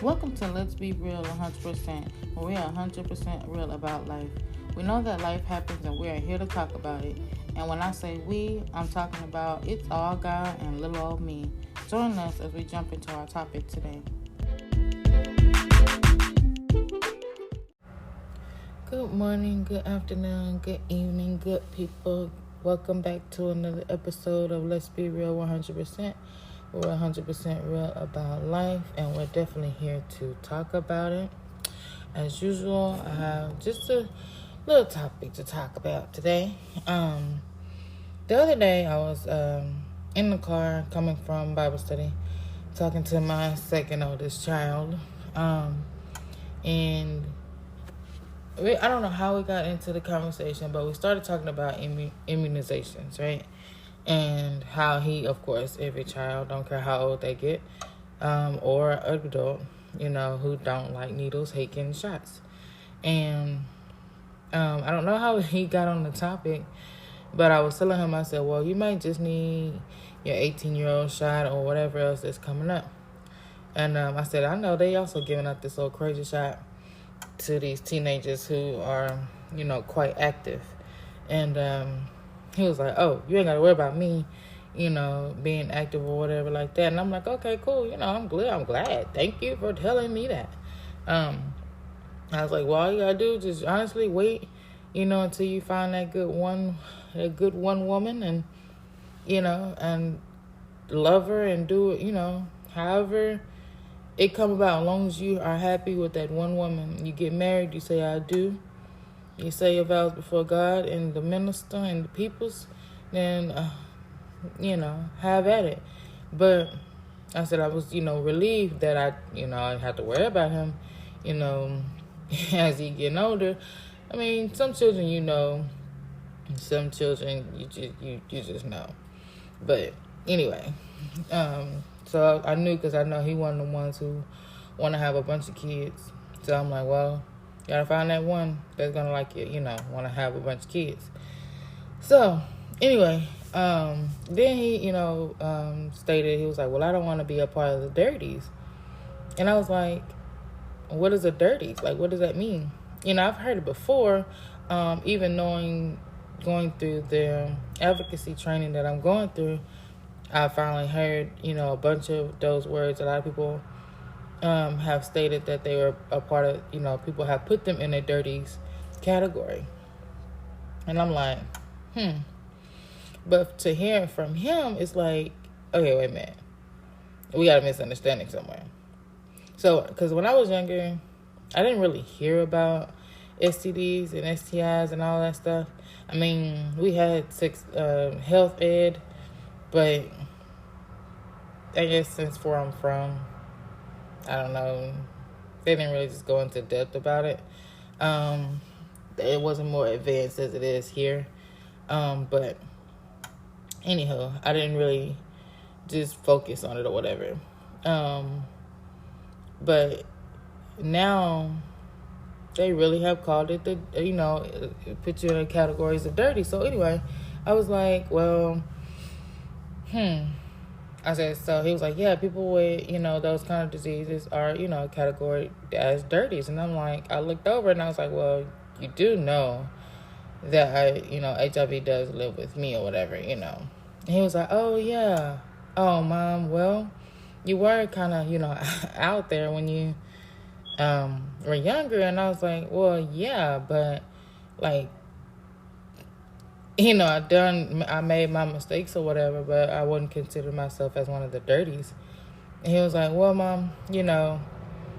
Welcome to Let's Be Real 100%, where we are 100% real about life. We know that life happens and we are here to talk about it. And when I say we, I'm talking about it's all God and little old me. Join us as we jump into our topic today. Good morning, good afternoon, good evening, good people. Welcome back to another episode of Let's Be Real 100%. We're 100% real about life, and we're definitely here to talk about it. As usual, I have just a little topic to talk about today. The other day, I was in the car coming from Bible study, talking to my second oldest child, and I don't know how we got into the conversation, but we started talking about immunizations, right? And how he, of course, every child, don't care how old they get, or an adult, who don't like needles, hate getting shots. And I don't know how he got on the topic, but I was telling him, I said, well, you might just need your 18-year-old shot or whatever else that's coming up. And I said, I know they also giving out this little crazy shot to these teenagers who are, quite active. And he was like, oh, you ain't got to worry about me, being active or whatever like that. And I'm like, okay, cool. I'm glad. Thank you for telling me that. I was like, well, all you got to do is just honestly wait, until you find that good one woman and, and love her and do it, however it come about. As long as you are happy with that one woman, you get married, you say, I do. You say your vows before God and the minister and the peoples, then, have at it. But I said I was, relieved that I didn't have to worry about him, as he getting older. I mean, some children, some children you just know. But anyway, so I knew, because I know he one of the ones who want to have a bunch of kids. So I'm like, well, you gotta find that one that's gonna like you, want to have a bunch of kids. So, anyway, then he, stated, he was like, well, I don't want to be a part of the Dirties. And I was like, what is a Dirties? Like, what does that mean? I've heard it before, even going through the advocacy training that I'm going through, I finally heard, a bunch of those words. A lot of people have stated that they were a part of, people have put them in a dirties category. And I'm like, But to hear it from him, it's like, okay, wait a minute. We got a misunderstanding somewhere. So, because when I was younger, I didn't really hear about STDs and STIs and all that stuff. I mean, we had health ed, but I guess since where I'm from, I don't know, they didn't really just go into depth about it. It wasn't more advanced as it is here. But anyhow, I didn't really just focus on it or whatever. But now they really have called it put you in the categories of dirty. So anyway, I was like, well, I said, so he was like, yeah, people with, those kind of diseases are, categorized as dirties. And I'm like, I looked over and I was like, well, you do know that HIV does live with me or whatever, And he was like, oh, yeah. Oh, Mom, well, you were kind of, out there when you were younger. And I was like, well, yeah, but like, I made my mistakes or whatever, but I wouldn't consider myself as one of the dirties. And he was like, well, Mom,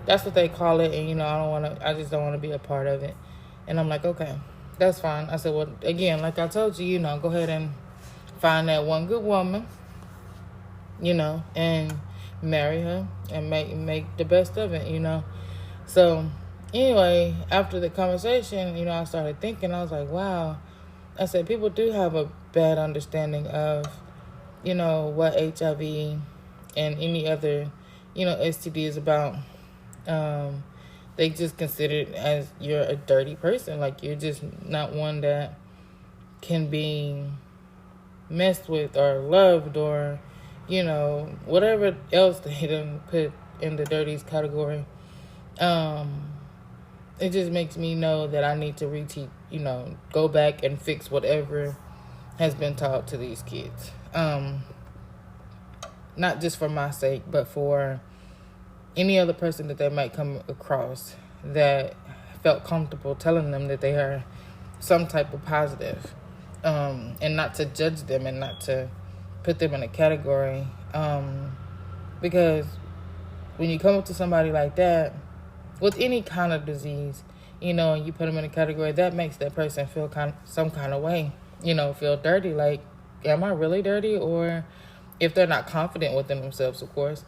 that's what they call it. And, I just don't want to be a part of it. And I'm like, okay, that's fine. I said, well, again, like I told you, go ahead and find that one good woman, and marry her and make the best of it, So anyway, after the conversation, I started thinking, I was like, wow. I said, people do have a bad understanding of, what HIV and any other, STD is about. They just consider it as you're a dirty person. Like, you're just not one that can be messed with or loved or, whatever else they done in the dirties category. It just makes me know that I need to reteach, go back and fix whatever has been taught to these kids. Not just for my sake, but for any other person that they might come across that felt comfortable telling them that they are some type of positive, and not to judge them and not to put them in a category, because when you come up to somebody like that with any kind of disease, and you put them in a category, that makes that person feel some kind of way, feel dirty, like, am I really dirty? Or if they're not confident within themselves, of course,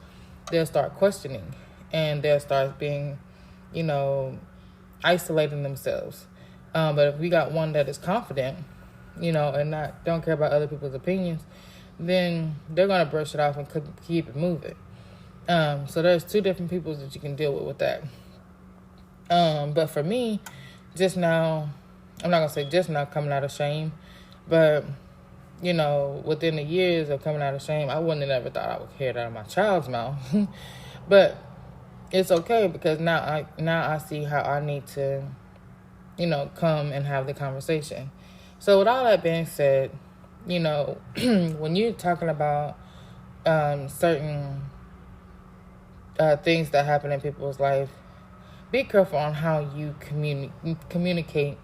they'll start questioning and they'll start being, isolating themselves. But if we got one that is confident, and don't care about other people's opinions, then they're going to brush it off and keep it moving. So there's two different people that you can deal with that. But for me, just now, I'm not going to say just now coming out of shame, but, within the years of coming out of shame, I wouldn't have ever thought I would hear it out of my child's mouth. But it's okay, because now I see how I need to, come and have the conversation. So with all that being said, when you're talking about certain things that happen in people's life, be careful on how you communicate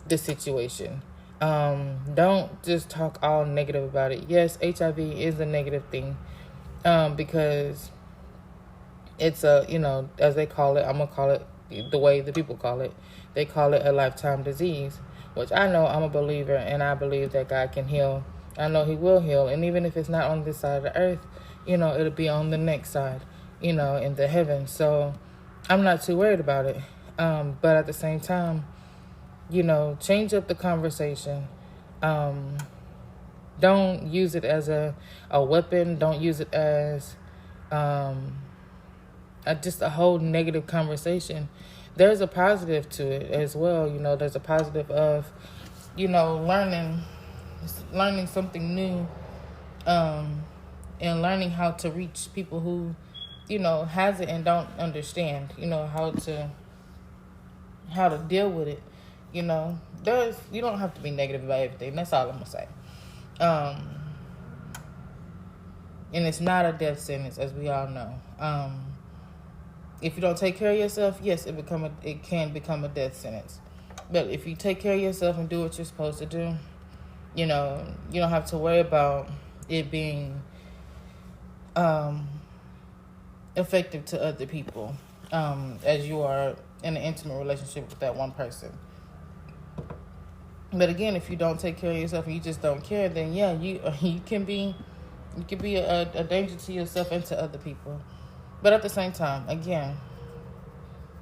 the situation. Don't just talk all negative about it. Yes, HIV is a negative thing, because it's as they call it, I'm going to call it the way the people call it. They call it a lifetime disease, which I know I'm a believer, and I believe that God can heal. I know he will heal. And even if it's not on this side of the earth, it'll be on the next side, in the heavens. So I'm not too worried about it. But at the same time, change up the conversation. Don't use it as a weapon. Don't use it as just a whole negative conversation. There's a positive to it as well. There's a positive of, learning something new, and learning how to reach people who, has it and don't understand, how to deal with it. You don't have to be negative about everything. That's all I'm gonna say. And it's not a death sentence, as we all know. If you don't take care of yourself, yes, it can become a death sentence. But if you take care of yourself and do what you're supposed to do, you don't have to worry about it being effective to other people, as you are in an intimate relationship with that one person. But again, if you don't take care of yourself and you just don't care, then yeah, you can be a danger to yourself and to other people. But at the same time, again,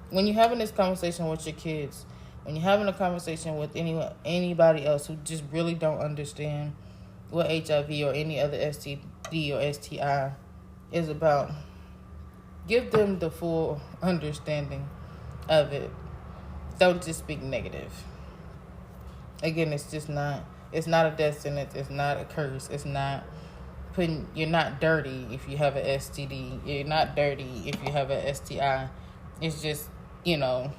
when you're having this conversation with your kids, when you're having a conversation with anybody else who just really don't understand what HIV or any other STD or STI is about, give them the full understanding of it. Don't just speak negative. Again, it's not a death sentence. It's not a curse. It's not you're not dirty if you have an STD. You're not dirty if you have an STI. It's just, you're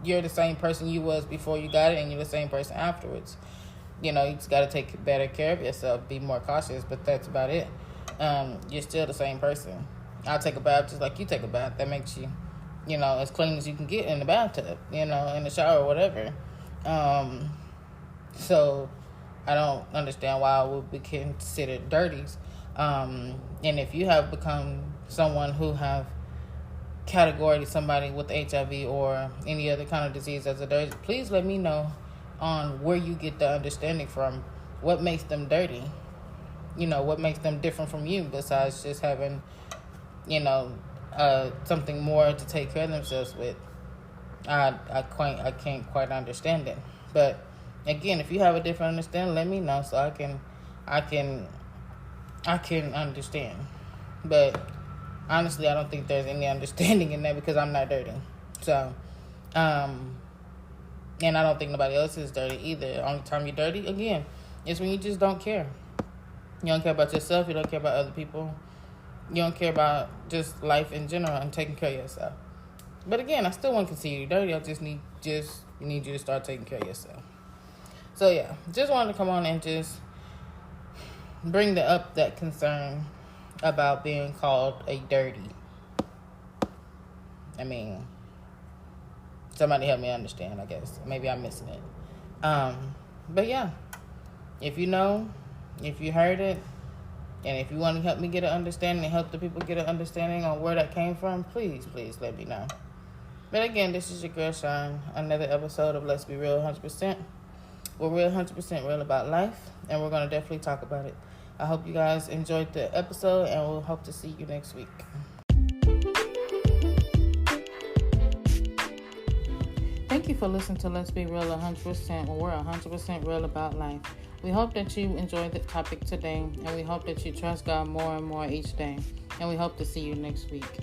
the same person you was before you got it, and you're the same person afterwards. You just got to take better care of yourself, be more cautious, but that's about it. You're still the same person. I'll take a bath just like you take a bath. That makes you, as clean as you can get in the bathtub, in the shower or whatever. So I don't understand why I would be considered dirties. And if you have become someone who have categorized somebody with HIV or any other kind of disease as a dirty, please let me know on where you get the understanding from. What makes them dirty? What makes them different from you besides just having, something more to take care of themselves with. I can't quite understand it. But again, if you have a different understanding, let me know so I can understand. But honestly, I don't think there's any understanding in that because I'm not dirty. So, and I don't think nobody else is dirty either. The only time you're dirty, again, is when you just don't care. You don't care about yourself. You don't care about other people. You don't care about just life in general and taking care of yourself. But again, I still won't consider you dirty. I just need you to start taking care of yourself. So yeah, just wanted to come on and just bring up that concern about being called a dirty. I mean, somebody help me understand, I guess. Maybe I'm missing it. But yeah, if you know, if you heard it, and if you want to help me get an understanding and help the people get an understanding on where that came from, please let me know. But again, this is your girl Shine, another episode of Let's Be Real 100%. We're real 100% real about life, and we're going to definitely talk about it. I hope you guys enjoyed the episode, and we'll hope to see you next week. Thank you for listening to Let's Be Real 100%, where we're 100% real about life. We hope that you enjoyed the topic today, and we hope that you trust God more and more each day. And we hope to see you next week.